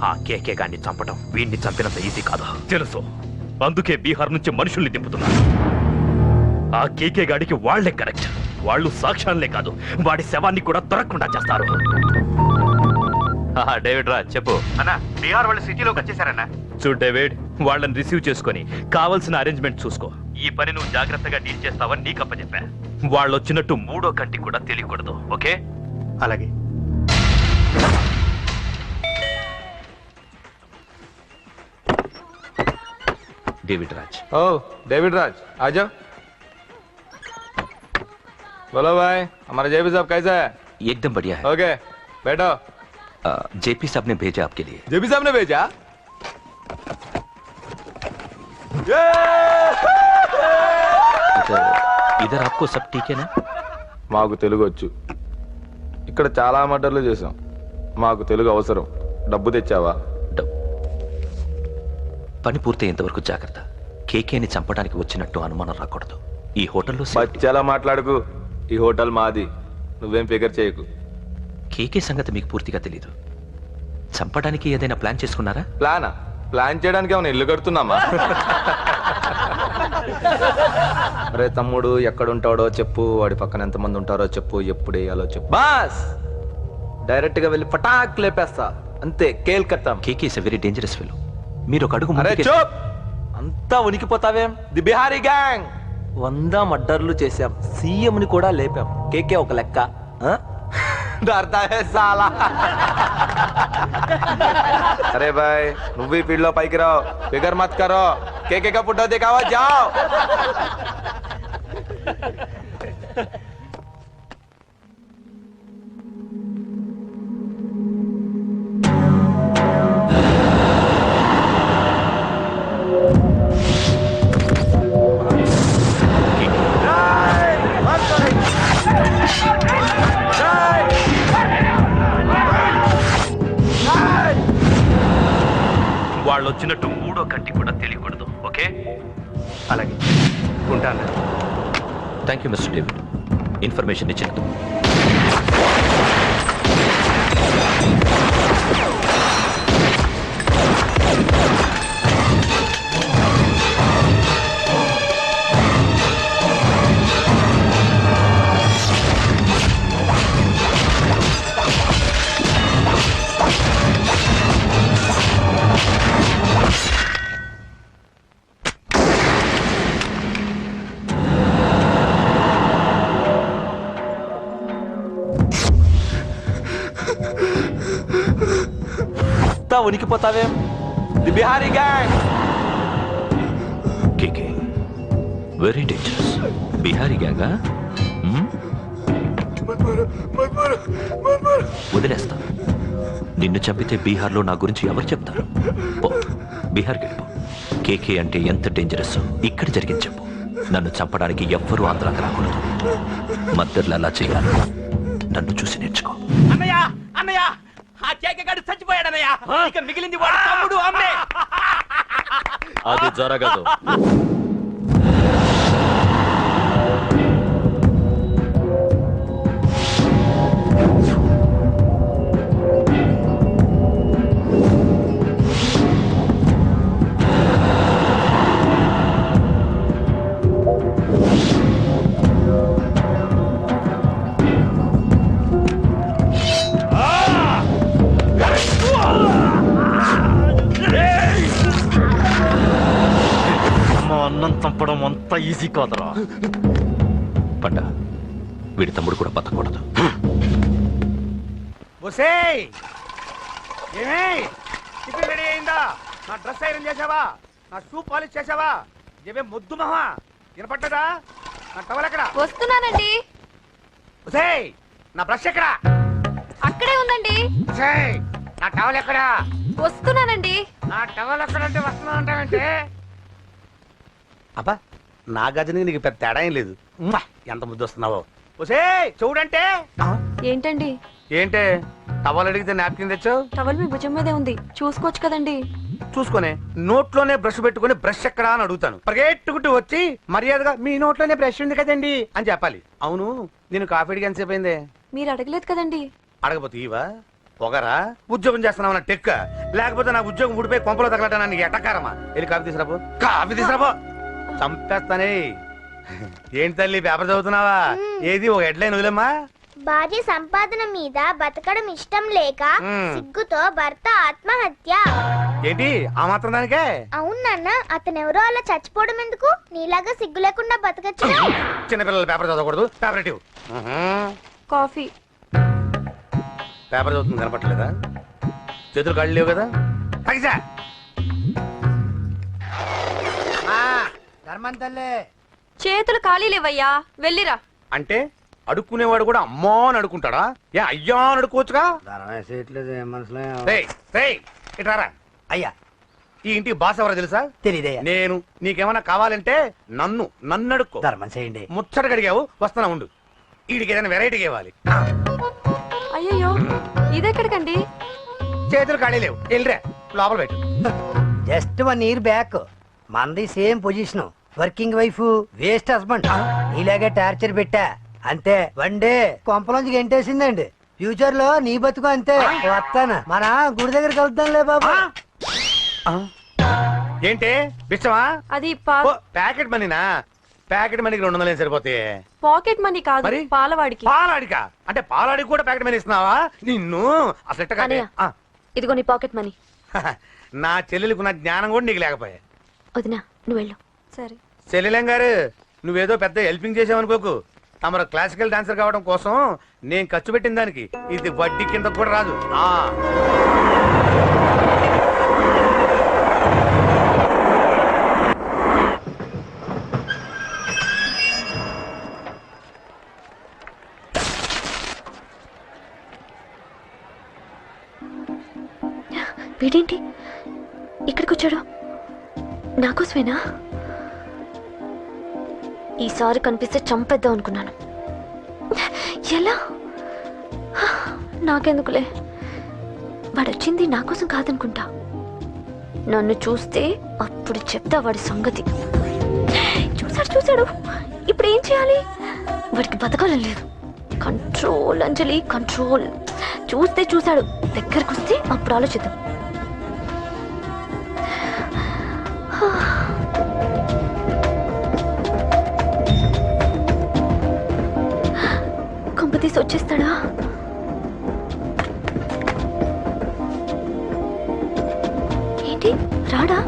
ఆ కేకే గాన్ని చంపడం వీడిని చంపినంత ఈజీ కాదు తెలుసు. అందుకే బీహార్ నుంచి మనుషుల్ని దింపుతున్నారు. ఆ కేకే గాడికి వాళ్లే కరెక్ట్. వాళ్ళు సాక్ష్యాలనే కాదు, వాడి శవాన్ని కూడా దొరకకుండా చేస్తారు. డేవిడ్ రా చెప్పు అన్నా. బీహార్ వాళ్ళు సిటీలోకి వచ్చేసారన్నా. చూడు డేవిడ్, వాళ్ళని రిసీవ్ చేసుకుని కావలసిన అరేంజ్మెంట్ చూసుకో. ఈ పని నువ్వు జాగ్రత్తగా డీల్ చేస్తావని నీకు అప్పచెప్పా. వాళ్ళు వచ్చినట్టు మూడో కంటికి కూడా తెలియకూడదు. ఓకే? అలాగే. डेविड राज। ओ डेविड राज आ जाओ। बोलो भाई, हमारा जेपी साहब कैसा है? एकदम बढ़िया है। ओके बैठो। जेपी साहब ने भेजा आपके लिए। जेपी साहब ने भेजा? इधर आपको सब ठीक है ना? మాకు తెలుగు వచ్చు. ఇక్కడ చాలా మర్డర్లు చేసాం. మాకు తెలుగు అవసరం. డబ్బు తెచ్చావా? పని పూర్తయ్యేంత వరకు జాగ్రత్త. కేకేని చంపడానికి వచ్చినట్టు అనుమానం రాకూడదు. ఈ హోటల్లో బచ్చాలా మాట్లాడుకు. ఈ హోటల్ మాది, నువ్వేం ఫిగర్ చేయకు. కేకే సంగతి మీకు పూర్తిగా తెలీదు. చంపడానికి ఏదైనా ప్లాన్ చేసుకున్నారా? ప్లాన్ చేయడానికి ఏమైనా ఇల్లు కడుతున్నామా? అరే తమ్ముడు, ఎక్కడుంటాడో చెప్పు, వాడి పక్కన ఎంతమంది ఉంటారో చెప్పు, ఎప్పుడు వేయాలో చెప్పు. బాస్ డైరెక్ట్ గా వెళ్ళి పటాక్ లేపేస్తా, అంతే. Calcutta. KK is a very dangerous fellow. మీరు ఒక అడుగు అరే చూప్, అంతా ఉనికిపోతావేం? ది బిహారీ గ్యాంగ్ 100 మర్డర్లు చేశాం, సీఎం ని కూడా లేపాం. కేకే ఒక లెక్క. डरता है साला। अरे भाई, నువ్వు ఈ ఫీల్డ్ లో పైకి రావు. ఫిగర్ మత్ కరో. కేకే కా ఫోటో దిखावा जाओ। వాళ్ళు వచ్చినట్టు మూడో కంటి కూడా తెలియకూడదు. ఓకే? అలాగే ఉంటాను. Thank you mister David, information ఇచ్చినందుకు. ఉనికిపోతావేం? The Bihari gang. KK very dangerous. Bihari గ్యాంగా? వదిలేస్తా. నిన్ను చంపితే బీహార్లో నా గురించి ఎవరు చెప్తారు? బీహార్కి వెళ్ళిపో. కేకే అంటే ఎంత డేంజరస్ ఇక్కడ జరిగింది చెప్పు. నన్ను చంపడానికి ఎవ్వరూ ఆంధ్రాకి రాకూడదు. మద్దర్లు అలా చేయాలి. నన్ను చూసి నేర్చుకో. అన్నయ్య అన్నయ్య, ఆ కేకే గాడు చచ్చిపోయాడన్నయ్య. ఇక మిగిలింది వాడు తమ్ముడు అమ్మే. అది జరగదు. అన్నం చంపడం అంత ఈజీ కాదురా. పండ, వీడి తమ్ముడు కూడా బతకూడదు. టిఫిన్ రెడీ అయిందా? నా డ్రెస్ ఐరన్ చేసావా? నా షూ పాలిష్ చేసావా? ఏమే మొద్దు మహా వినపట్టదా? నా టవల్ ఎక్కడ? వస్తున్నానండి. నా బ్రష్ ఎక్కడ? అక్కడే ఉందండి. నా టవల్ ఎక్కడ? వస్తున్నానండి. నా టవల్ ఎక్కడంటే వస్తున్నానంటే అబ్బా, నా గజనికి నీకు పెద్ద తేడా ఏం లేదు. ఎంత ముద్దు వస్తున్నావో. చూడంటే ఏంటండి? ఏంటే టవల్ అడిగితే నాప్కిన్ తెచ్చావు? టవల్ మీ భుజం మీదే ఉంది, చూసుకోవచ్చు కదండి. చూసుకునే నోట్లోనే బ్రష్ పెట్టుకుని బ్రష్ ఎక్కడా అని అడుగుతాను. పరిగెట్టుకుంటూ వచ్చి మర్యాదగా మీ నోట్లోనే బ్రష్ ఉంది కదండి అని చెప్పాలి. అవును, నేను కాఫీ అడిగి ఎంతసేపు అయిందే? మీరు అడగలేదు కదండి. అడగపోతే ఇవా పొగరా ఉద్యోగం చేస్తున్నావు నా టెక్క, లేకపోతే నా ఉద్యోగం ఊడిపోయి కొంపలో తగలటా నీకు ఎట్టకారమా? వెళ్ళి కాఫీ తీసుకురాపో, కాఫీ తీసుకురాపో. చంపేస్తానే. ఏంటి తల్లి పేపర్ చదువుతున్నావా? ఏది ఒక హెడ్లైన్ వదిలేమ్మా. భార్య సంపాదన మీద బతకడం ఇష్టం లేక సిగ్గుతో భర్త ఆత్మహత్య. ఏంటి ఆ మాత్రం దానికే? అవునన్న, అతనెవరో అలా చచ్చిపోవడం ఎందుకు? నీలాగా సిగ్గు లేకుండా బతకచ్చు. చిన్నపిల్లలు పేపర్ చదవకూడదు. పేపర్ ఇవ్వు. కాఫీ. పేపర్ చదువుతుంది కనపట్లేదా? చేతులు కాళ్ళు లేవు కదా? తగ్గిసా చేతులు ఖాళీ లేవయ్యా, వెళ్ళిరా. అంటే అడుక్కునేవాడు కూడా అమ్మా అని అడుక్కుంటాడా? ఏ అయ్యా అని అడుక్కోవచ్చుగా? ఇటారా అయ్యా, ఈ ఇంటికి బాస్ ఎవరో తెలుసా? తెలీదయ్యా. నేను. నీకేమైనా కావాలంటే నన్ను అడుక్కో. ధర్మం చేయండి. ముచ్చట కడిగావు, వస్తున్నా ఉండు. వీడికి ఏదైనా వెరైటీగా ఇవ్వాలి. అయ్యయ్యో, ఇదెక్కడికండి? చేతులు ఖాళీ లేవు, వెళ్ళిరా లోపల పెట్టు. జస్ట్ 1 year బ్యాక్ మనది same position. Working wife, waste husband. ఇలాగే టార్చర్ పెట్టా అంతే. 1 day కొంపలోంచి గెంటేసిందండి. ఫ్యూచర్ లో నీ బతుకు అంతే. వస్తాను, మన గుడి దగ్గర కలుద్దాంలే బాబా. ఏంటి బిచ్చమా? అది ప్యాకెట్ మనీనా? ప్యాకెట్ మనీకి 200 సరిపోతాయి. పాకెట్ మనీ కాదు, మరి? పాలవాడికి. పాలాడికా? అంటే పాలాడికి కూడా ప్యాకెట్ మనీ ఇస్తున్నావా? నిన్ను అసలు ఎట్ట కాదే. అన్నయ్య. ఇదిగో నీ పాకెట్ మనీ. నా చెల్లెలకు నా జ్ఞానం కూడా నీకు లేకపోయా. వదినా, నువ్వు వెళ్ళు. సరే. చెల్లెలం గారు, నువ్వేదో పెద్ద హెల్పింగ్ చేసావనుకోకు. తమరు క్లాసికల్ డాన్సర్ కావడం కోసం నేను ఖర్చు పెట్టిన దానికి ఇది వడ్డీ కింద కూడా రాదు. వీడేంటి ఇక్కడికి వచ్చాడు? నాకోసమేనా? ఈసారి కనిపిస్తే చంపేద్దాం అనుకున్నాను. ఎలా? నాకెందుకులే, వాడొచ్చింది నా కోసం కాదనుకుంటా. నన్ను చూస్తే అప్పుడు చెప్తా వాడి సంగతి. చూశాడు. ఇప్పుడు ఏం చేయాలి? వాడికి బతకాలని లేదు. కంట్రోల్ అంజలి, కంట్రోల్. చూశాడు, దగ్గరకు వస్తే అప్పుడు ఆలోచిద్దాం. కంపతీసి వచ్చేస్తాడా? ఏంటి రాడా?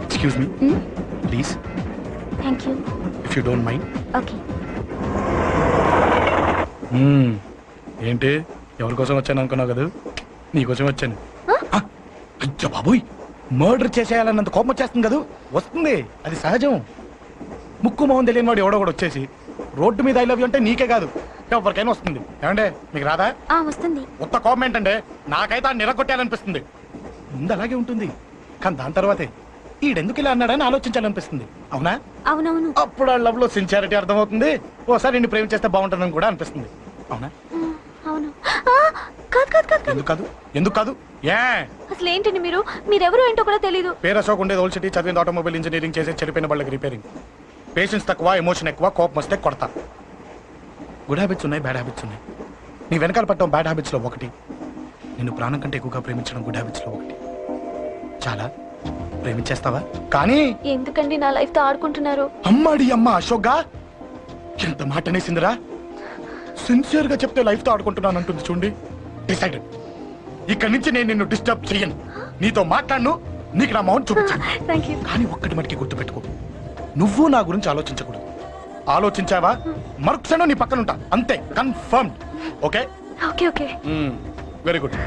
Excuse me, please, thank you. if you don't mind. Okay. ఏంటి ఎవరి కోసం వచ్చాను అనుకున్నావు కదా? నీకోసం వచ్చాను. అయ్యో బాబోయ్, మర్డర్ చేసేయాలన్నంత కోపం వచ్చేస్తుంది కదా? వస్తుంది, అది సహజం. ముక్కు మొహం తెలియని వాడు ఎవడో కూడా వచ్చేసి రోడ్డు మీద ఐ లవ్ యూ అంటే నీకే కాదు ఎవరికైనా వస్తుంది. ఏమంటే మీకు రాదా? వస్తుంది. కొత్త కోపం ఏంటంటే నాకైతే ఆ నిరగొట్టాలనిపిస్తుంది. ముందు అలాగే ఉంటుంది, కానీ దాని తర్వాతే ఈడెందుకు ఇలా అన్నాడని ఆలోచించాలనిపిస్తుంది. అవునా? అవునవును. అప్పుడు ఆ లవ్ లో సిన్సియారిటీ అర్థమవుతుంది. ఓసారి నిన్ను ప్రేమించేస్తే బాగుంటుందని కూడా అనిపిస్తుంది. అవునా? అవును. కాదు. ఎందుకు కాదు? ఏ అసలు ఏంటండి మీరెవరు ఏంటో కూడా తెలీదు. పేరు అశోక్, ఉండేది ఓల్డ్ సిటీ, చదివింది ఆటోమొబైల్ ఇంజనీరింగ్, చేసే చెడిపోయిన వాళ్ళకి రిపేరింగ్. పేషెన్స్ తక్కువ, ఎమోషన్ ఎక్కువ, కోపం వస్తే కొడతా. గుడ్ హ్యాబిట్స్ ఉన్నాయి, బ్యాడ్ హ్యాబిట్స్ ఉన్నాయి. నీ వెనకాల పట్టడం బ్యాడ్ హ్యాబిట్స్ లో ఒకటి, నిన్ను ప్రాణం కంటే ఎక్కువగా ప్రేమించడం గుడ్ హ్యాబిట్స్ లో ఒకటి. చాలా ప్రేమించేస్తావా? కానీ ఎందుకండి నా లైఫ్ తో ఆడుకుంటున్నారు? అమ్మాడి అమ్మ అశోక్గా ఎంత మాట అనేసిందిరా. సిన్సియర్ గా చెప్తే లైఫ్ తో ఆడుకుంటున్నాను అంటుంది చూడండి. డిసైడెడ్, ఇక్కడి నుంచి నేను నిన్ను డిస్టర్బ్ చెయ్యను. నీతో మాట్లాడను, నీకు నా మౌన్ చూపించాను. కానీ ఒక్కటి మటుకి గుర్తుపెట్టుకో, నువ్వు నా గురించి ఆలోచించకూడదు. ఆలోచించావా మరుక్షణం నీ పక్కన ఉంటా, అంతే. Confirmed. Okay? Okay. Very good.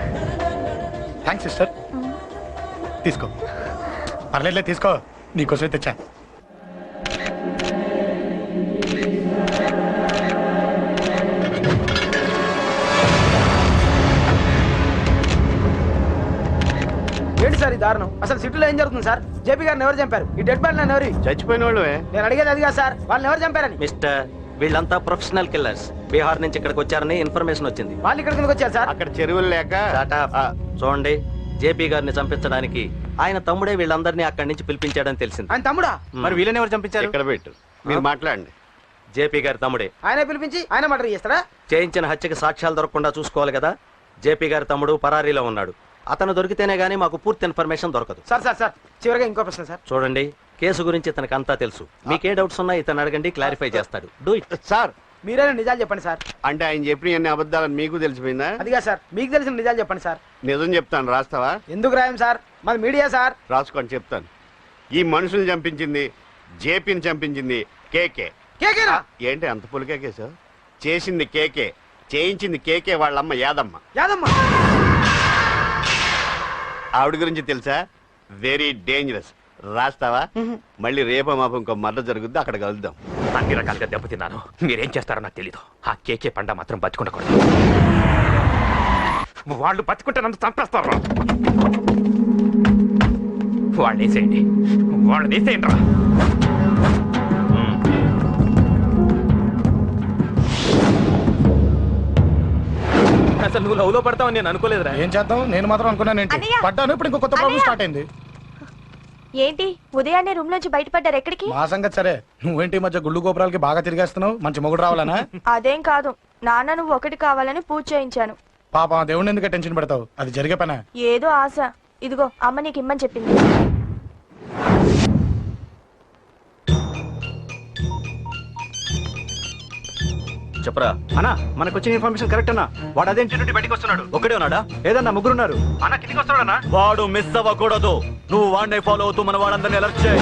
Thanks sister. తీసుకో. పర్లేదులే, తీసుకో, నీకోసమే తెచ్చా. ఏంటి సార్ ఈ దారుణం? అసలు సిటీలో ఏం జరుగుతుంది సార్? జేపీ గారిని ఎవరు చంపారు? ఈ డెడ్ బాడీ ఎవరు? చచ్చిపోయిన వాళ్ళు. నేను అడిగేది అదిగా సార్, వాళ్ళని ఎవరు చంపారని. మిస్టర్, వీళ్ళంతా ప్రొఫెషనల్ కిల్లర్స్. బీహార్ నుంచి ఇక్కడికి వచ్చారని ఇన్ఫర్మేషన్ వచ్చింది. వాళ్ళు ఇక్కడ కిందకి వచ్చారు సార్. అక్కడ చెరువులు లేక Shut up. చూడండి, జేపీ గారిని చంపించడానికి ఆయన తమ్ముడే వీళ్ళందరినీ అక్కడి నుంచి పిలిపించాడని తెలిసింది. ఆయన తమ్ముడా? మరి వీళ్ళని ఎవరు చంపించారు? ఇక్కడ పెట్టు, మీరు మాట్లాడండి. జేపీ గారి తమ్ముడే. ఆయన పిలిపించి ఆయన మర్డర్ చేస్తారా? చేయించిన హత్యకి సాక్ష్యాలు దొరకకుండా చూసుకోవాలి కదా. జేపీ గారి తమ్ముడు పరారీలో ఉన్నాడు. అతను దొరికితేనే గానీ మాకు పూర్తి ఇన్ఫర్మేషన్ దొరకదు. సార్ సార్ సార్ చివరిగా ఇంకో ప్రశ్న సార్. చూడండి, కేసు గురించి ఇతనికి అంతా తెలుసు. మీకే డౌట్స్ ఉన్నా ఇతను అడగండి, క్లారిఫై చేస్తాడు. Do it. సార్ మీరైనా నిజాలు చెప్పండి సార్. అంటే ఆయన చెప్పిన అన్ని అబద్ధాలని మీకు తెలిసిపోయిందా? అదిగా సార్, మీకు తెలిసిన నిజాలు చెప్పండి సార్. నిజం చెప్తాను, రాస్తావా? ఎందుకు రాయం సార్, మాది మీడియా సార్. రాసుకోండి, చెప్తాను. ఈ మనుషుల్ని చంపించింది, జేపీని చంపించింది కేకే. కేకేనా? ఏంటి అంత పులికేకే సార్? చేసింది కేకే, చేయించింది కేకే వాళ్ళమ్మ యాదమ్మ. యాదమ్మ ఆవిడ గురించి తెలుసా? Very dangerous. రాస్తావా? మళ్ళీ రేపో మాపం ఇంకో మర్ర జరుగుద్ది, అక్కడ కలుద్దాం. అన్ని రకాలుగా దెబ్బతిన్నాను. మీరేం చేస్తారో నాకు తెలీదు. ఆ కేకే పండ మాత్రం బతుకుండకూడదు. వాళ్ళు బతుకుంటే నన్ను చంపేస్తారు. వాళ్ళు వేసేయండి, వాళ్ళు వేసేయండి రా. అసలు నువ్వు లవ్ లో పడతావని నేను అనుకోలేదురా. ఏం చేద్దాం, నేను మాత్రం అనుకున్నాను ఏంటి, అన్నయ్య! పడ్డాను. ఇప్పుడు ఇంకో కొత్త ప్రాబ్లం స్టార్ట్ అయింది. ఏంటి ఉదయాన్నే రూమ్ నుంచి బయటపడ్డారు? ఎక్కడికి? మా సంగతి సరే, నువ్వేంటి ఈ మధ్య గుళ్ళు గోపురాలకి బాగా తిరిగేస్తున్నావు? మంచి మొగుడు రావాలనా? అదేం కాదు నాన్న, నువ్వు ఒకటి కావాలని పూజ చేయించాను. పాప దేవుడిని ఎందుకు టెన్షన్ పెడతావు? అది జరిగే పనే. ఏదో ఆశ. ఇదిగో అమ్మ నీకు ఇమ్మని చెప్పింది. చెప్పరా. అన్నా, మనకు వచ్చిన ఇన్ఫర్మేషన్ కరెక్ట్ అన్నా. వాడు అదే ఇంటి నుండి బయటకు వస్తున్నాడు. ఒకడే ఉన్నాడా? ఏదన్నా ముగ్గురున్నారు. అన్న కిందికి వస్తాడన్నా. వాడు మిస్ అవ్వకూడదు. నువ్వు వాడిని ఫాలో అవుతూ మన వాళ్ళందరినీ అలర్ట్ చేయి.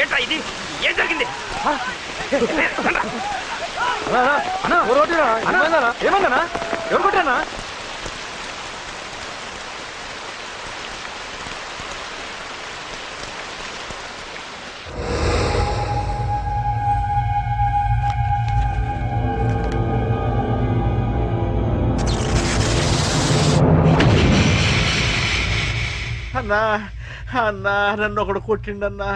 ఏంట్రా ఇది? ఏం జరిగింది? ఏమన్నా ఎవరు కొట్టానా? అన్నా అన్నా నన్ను ఒకడు కొట్టిండన్నా.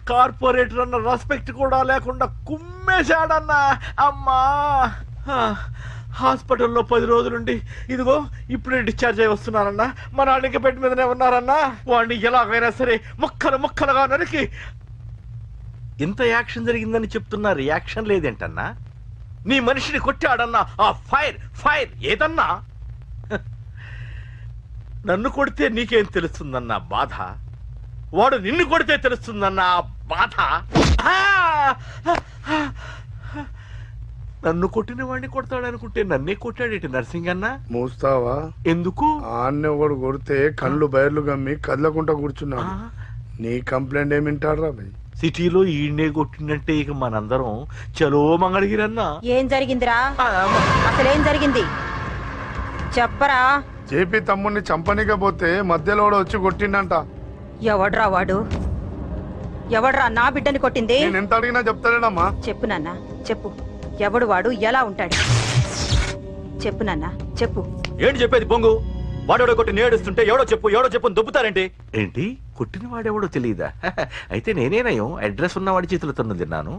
కార్పొరేటర్ అన్న రెస్పెక్ట్ కూడా లేకుండా కుమ్మేశాడన్నా. అమ్మా, హాస్పిటల్లో 10 రోజులుండి ఇదిగో ఇప్పుడే డిశ్చార్జ్ అయి వస్తున్నానన్నా. మా నాన్న బెడ్ మీదనే ఉన్నారన్నా. వాడిని ఎలాగైనా సరే ముక్కలుగా నరికి. ఇంత యాక్షన్ జరిగిందని చెప్తున్నా, రియాక్షన్ లేదేంటన్నా? నీ మనిషిని కొట్టాడన్నా. ఆ ఫైర్ ఏదన్నా? నన్ను కొడితే నీకేం తెలుస్తుందన్న బాధ, వాడు నిన్ను కొడితే తెలుస్తుందన్న బాధ. నన్ను కొట్టిన వాడిని కొడతాడనుకుంటే నన్నే కొట్టాడేటి నర్సింగన్న. మూస్తావా? ఎందుకు? ఆన్నే ఒకడు కొడితే కళ్ళు బయర్లు గమ్మి కదలకుండా కూర్చున్నాడు. నీ కంప్లైంట్ ఏమింటాడు రా భయ్? సిటీలో ఈయనే కొట్టిందంటే ఇక మనందరం చలో మంగళగిరన్నా. ఏం జరిగిందిరా? అసలేం జరిగింది చెప్పరా? జేపీ తమ్ముడిని చంపనీగా పోతే మధ్యలో వచ్చి కొట్టిండంట. ఎవడ్రా వాడు? ఎవడ్రా నా బిడ్డని కొట్టింది? నేను ఎంత అడిగినా చెప్తాడేనమ్మా. చెప్పు నాన్న చెప్పు. ఎవడు వాడు? ఎలా ఉంటాడు? చెప్పు నాన్న చెప్పు. ఏంటి చెప్పేది పొంగు? వాడెవడో కొట్టి నేడుస్తుంటే ఎవడో చెప్పు దుబ్బుతారేంటి? ఏంటి కొట్టిన వాడెవడో తెలియదా? అయితే నేనేనయం అడ్రస్ ఉన్నవాడి చేతులతో తిన్నాను.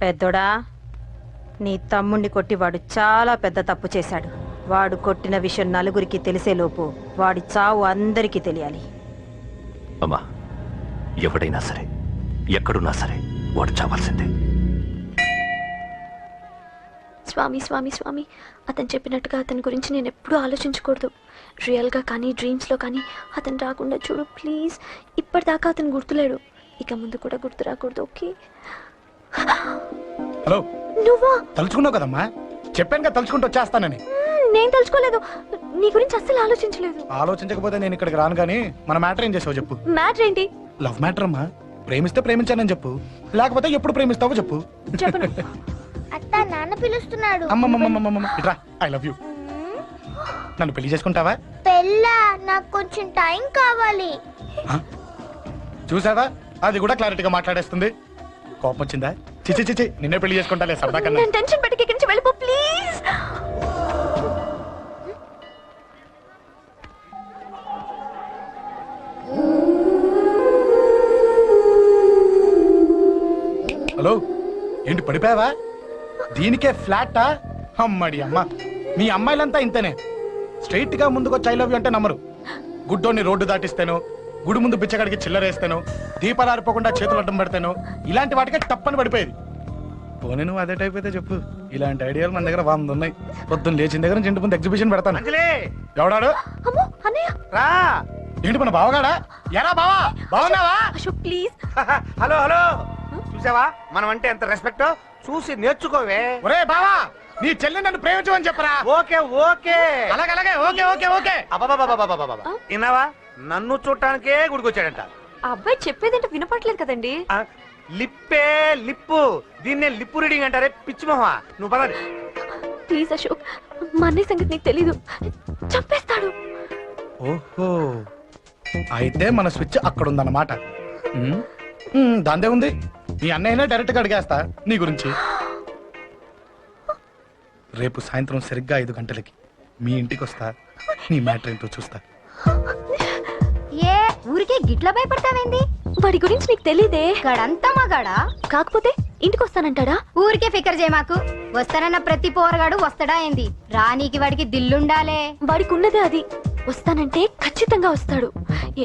పెద్దోడా, నీ తమ్ముణ్ణి కొట్టి వాడు చాలా పెద్ద తప్పు చేశాడు. వాడు కొట్టిన విషయం నలుగురికి తెలిసేలోపు వాడి చావు అందరికీ తెలియాలి. అమ్మా, ఎవడైనా సరే ఎక్కడున్నా సరే వాడు చావాల్సిందే. స్వామి స్వామి స్వామి, అతను చెప్పినట్టుగా అతని గురించి నేను ఎప్పుడూ ఆలోచించకూడదు. రియల్గా కానీ డ్రీమ్స్లో కానీ అతను రాకుండా చూడు ప్లీజ్. ఇప్పటిదాకా అతను గుర్తులేడు, ఇక ముందు కూడా గుర్తు రాకూడదు. ఓకే? హలో, నువ్వా? తలుచుకున్నావు కదమ్మా, చెప్పాను కదా తలుచుకుంటూ వచ్చేస్తానని. నేను తలుచుకోలేదు, నీ గురించి అస్సలు ఆలోచించలేదు. ఆలోచించకపోతే నేను ఇక్కడికి రాను కానీ మన మ్యాటర్ ఏం చేసావు చెప్పు. మ్యాటర్ ఏంటి? లవ్ మ్యాటర్ అమ్మా. ప్రేమిస్తే ప్రేమించానని చెప్పు, లేకపోతే ఎప్పుడు ప్రేమిస్తావో చెప్పు. చెప్పను. అత్త నాన్న పిలుస్తున్నాడు. అమ్మమ్మమ్మమ్మమ్మ ఇట్రా, ఐ లవ్ యూ. నన్ను పెళ్లి చేసుకుంటావా? పెళ్ళా? నాకు కొంచెం టైం కావాలి. చూసావా, అది కూడా క్లారిటీగా మాట్లాడేస్తుంది. కోపం వచ్చిందా? చిచి చిచి, నిన్నే పెళ్లి చేసుకుంటాలే సరదా కన్నా. నేను టెన్షన్ పెట్టి ఇక్కడి నుంచి వెళ్ళిపో ప్లీజ్. హలో, ఏంటి పడిపోయావా? దీనికే ఫ్లాటా? అమ్మడి అమ్మ, మీ అమ్మాయిలంతా ఇంతనే. స్ట్రైట్ గా ముందుకొచ్చి ఐ లవ్ యూ అంటే నమ్మరు. గుడ్డోని రోడ్డు దాటిస్తాను, గుడి ముందు బిచ్చగాడికి చిల్లరేస్తాను, దీపాలు ఆరిపోకుండా చేతులు అడ్డం పెడతాను, ఇలాంటి వాటికే తప్పని పడిపోయేది. పోనీ నువ్వు అదే టైప్ అయితే చెప్పు, ఇలాంటి ఐడియాలు మన దగ్గర 100 ఉన్నాయి. పొద్దున్న లేచిన దగ్గర ఇంటి ముందు ఎగ్జిబిషన్ పెడతాను. ఎవడాడు? అమ్మో అన్నయ్య. రా. ఏంటి మన బావగాడా? ఎరా బావా, బావున్నావా? అశోక్ ప్లీజ్. హలో హలో, చూసావా మనం అంటే ఎంత రెస్పెక్ట్? చూసి నేర్చుకోవే. ఒరే బావా, నీ చెల్లి నన్ను ప్రేమించమని చెప్పరా. ఓకే ఓకే, అలాగే ఓకే ఓకే ఓకే. అబ్బాబాబాబాబాబాబా, విన్నావా? నన్ను చూడటానికే గుడికొచ్చాడంట. ఆ అబ్బాయి చెప్పేదంటే వినపట్లేదు కదండి. లిప్పే లిప్పు, దీన్నే లిప్పు రీడింగ్ అంటారే పిచ్చి మొహ. నువ్వు పదండి ప్లీజ్ అశోక్, మా అన్నయ్య సంగతి నీకు తెలీదు, చంపేస్తాడు. ఓహో, అయితే మన స్విచ్ అక్కడ ఉందన్నమాట. దాందే ఉంది, మీ అన్నయ్యనే డైరెక్ట్ గా అడిగేస్తా నీ గురించి. రేపు సాయంత్రం సరిగ్గా 5 గంటలకి మీ ఇంటికి వస్తా, నీ మ్యాటర్ ఏంటో చూస్తా. ఏ ఊరికే గిట్ల భయపడతావేంది? వాడి గురించి నీకు తెలీదే. గడంతా మగాడా? కాకపోతే ఇంటికి వస్తానంటాడా? ఊరికే ఫికర్ చేయమాకు. వస్తానన్న ప్రతి పోరగాడు వస్తాడా ఏంది? రానీకి వాడికి దిల్లుండాలే. వాడికి ఉన్నదే అది. వస్తానంటే ఖచ్చితంగా వస్తాడు.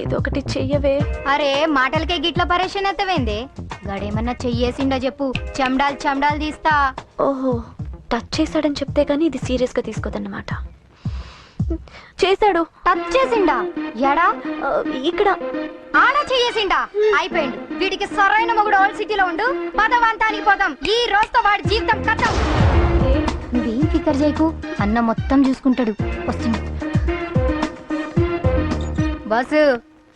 ఏదో ఒకటి చెయ్యవే. అరే మాటలకే గిట్ల పరేషన్ అవుతావేంది? గడేమన్నా చెయ్యేసిండో చెప్పు, చెమ్డాల్ తీస్తా. ఓహో, టచ్ చేశాడని చెప్తే గానీ ఇది సీరియస్ గా తీసుకోదన్నమాట. చేశాడు. టచ్ చేసిండా? ఎడా? ఇక్కడ. ఆడా చెయ్యేసిండా? అయిపోయిండు. వీడికి సరైన మొగుడు ఓల్డ్ సిటీలో ఉండు. పదవంతానికి పోదాం. ఈ రోజుతో వాడి జీవితం కథం. నువ్వేం ఫికర్ చేయకు, అన్న మొత్తం చూసుకుంటాడు. వస్తుంది బాసు.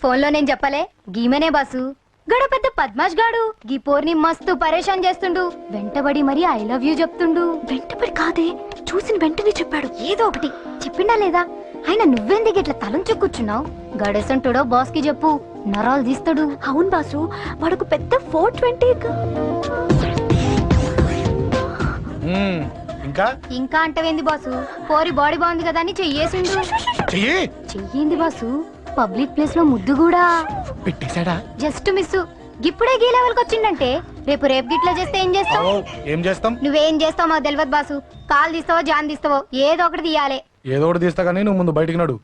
ఫోన్ లో నేను చెప్పలే, గీమనే బాసు. గడ పెద్ద పద్మాష్ గాడు గీ పోర్ని మస్తు పరేషాన్ చేస్తుండు. వెంటబడి మరి ఐ లవ్ యూ చెప్తుండు. వెంటబడి కాదే, చూసిన వెంటనే చెప్పాడు. ఏదో ఒకటి చెప్పిండా లేదా? ఆయన నువ్వెందుకు ఇట్లా తలంచు కూర్చున్నావు? గడేసంటుడో బాస్ కి చెప్పు, నరాలు తీస్తాడు. అవును బాసు, వాడుకు పెద్ద 420. ఇంకా అంటవేంది బాసు? పోరి బాడీ బాగుంది కదా అని చెయ్యేసిండు. చెయ్యింది బాసు, పబ్లిక్ ప్లేస్ లో ముద్దు కూడా పెట్టేశాడా? Just miss. ఇప్పుడే గీ లెవెల్ కి వచ్చిండంటే రేపు గిట్లా చేస్తే ఏం చేస్తావు? ఏం చేస్తాం? నువ్వేం చేస్తావు మాకు తెలియదు బాసు. కాల్ తీస్తావో జాన్ తీస్తావో ఏదో ఒకటి తీయాలి. ఏదో ఒకటి తీస్తా కానీ నువ్వు ముందు బయటికి నడు.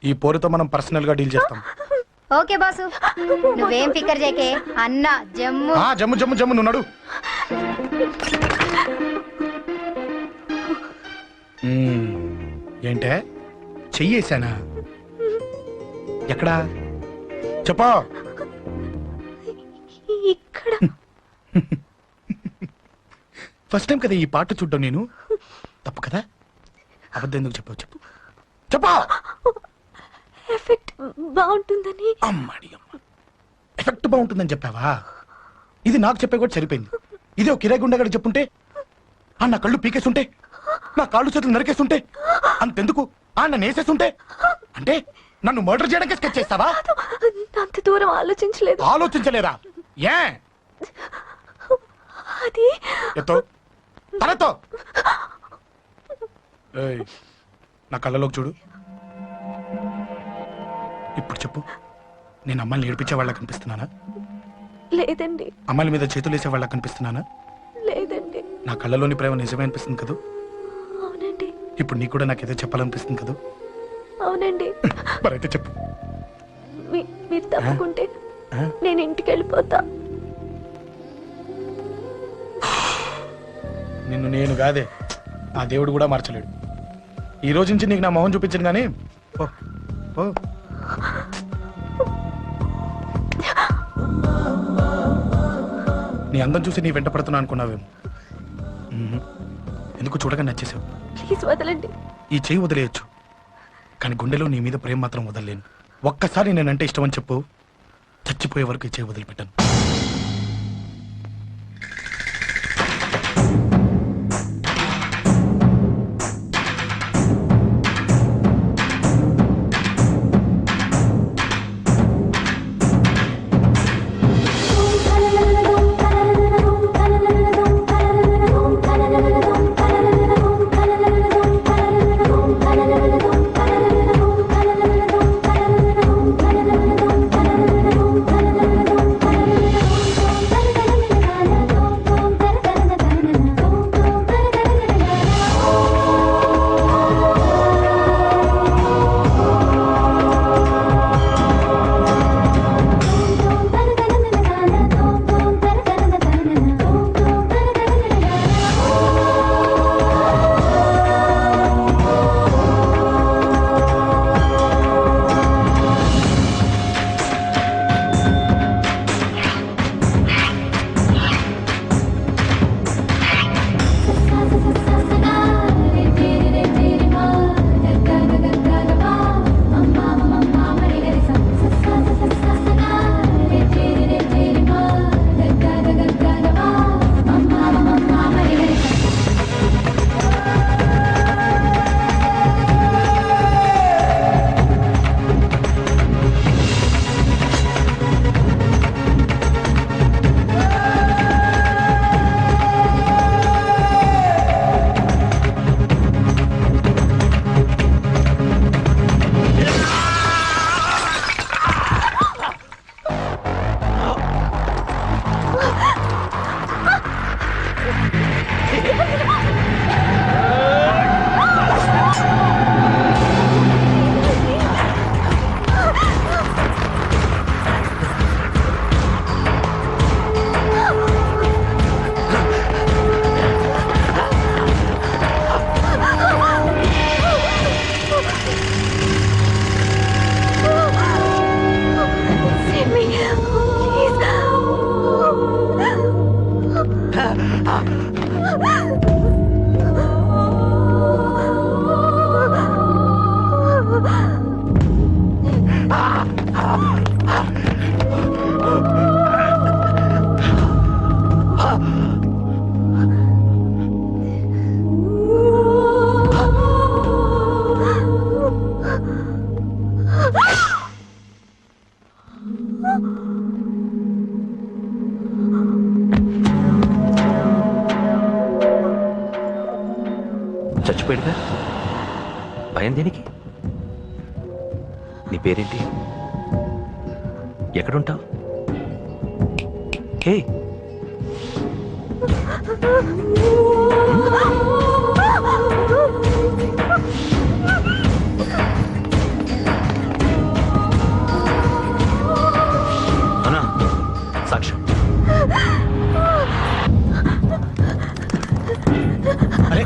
ఈ పోరుతో మనం పర్సనల్ గా డీల్ చేస్తాం. ఓకే బాసు, నువ్వేం ఫికర్ చేయకే. అన్న జమ్ము జమ్ము జమ్ము జమ్ము, నువ్వు నడు. ఏంటే చెయ్యేశానా? ఎక్కడా చెప్పా? ఇక్కడ. ఫస్ట్ టైం కదా ఈ పాట చూడ్డం నేను. తప్పు కదా? అబద్ధం ఎందుకు చెప్పావు? చెప్పు చెప్పా. ఎఫెక్ట్ బాగుంటుందని. అమ్మాడి అమ్మ, ఎఫెక్ట్ బాగుంటుందని చెప్పావా? ఇది నాకు చెప్పే కూడా సరిపోయింది. ఇది ఒక కిరాయి గుండెగాడికి చెప్పుంటే, ఆ నా కళ్ళు పీకేస్తుంటే, నా కాళ్ళు చేతులు నరికేస్తుంటే, అంతెందుకు ఆ నన్ను వేసేస్తుంటే, అంటే నన్ను మర్డర్ చేయడానికి స్కెచ్ చేస్తావా? అంత దూరం ఆలోచించలేదు. ఆలోచించలేరా? ఏ అది ఎత్తో తలతో నా కళ్ళలోకి చూడు. ఇప్పుడు చెప్పు, నేను అమ్మాయిని ఏడిపించే వాళ్ళ కనిపిస్తున్నానా? లేదండి. అమ్మాయిల మీద చేతులు వేసే వాళ్ళ కనిపిస్తున్నానా? లేదండి. నా కళ్ళలోని ప్రేమ నిజమే అనిపిస్తుంది కదా? అవునండి. ఇప్పుడు నీకు కూడా నాకేదో చెప్పాలనిపిస్తుంది కదా? అవునండి. మరైతే చెప్పు. మీరు తప్పుకుంటే నేను ఇంటికి వెళ్ళిపోతా. నిన్ను నేను కాదే, ఆ దేవుడు కూడా మార్చలేడు. ఈ రోజు నుంచి నీకు నా మొహం చూపించను కానీ ఓ ఓ. నీ అందం చూసి నీ వెంట పడుతున్నా అనుకున్నావేమో. ఎందుకు చూడగా నచ్చేసావు. ప్లీజ్ వదలండి. ఈ చేయి వదిలేయచ్చు, కానీ గుండెలో నీ మీద ప్రేమ మాత్రం వదలలేను. ఒక్కసారి నేనంటే ఇష్టం అని చెప్పు, చచ్చిపోయే వరకు ఈ చేయి వదిలిపెట్టాను. చచ్చిపోయాడుగా, భయం దేనికి? నీ పేరేంటి? ఎక్కడుంటావు? హే, అన్నా సాక్ష్యం. అరే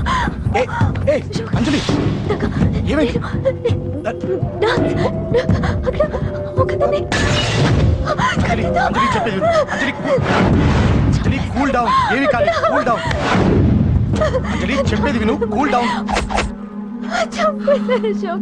అంజలి, ఏమైంది? అంజలి చెప్పేది అంజలి, అంజలి కూల్ డౌన్. ఏమి కాదు, కూల్ డౌన్. అంజలి చెప్పేది విను, కూల్ డౌన్. చెప్పలేదు,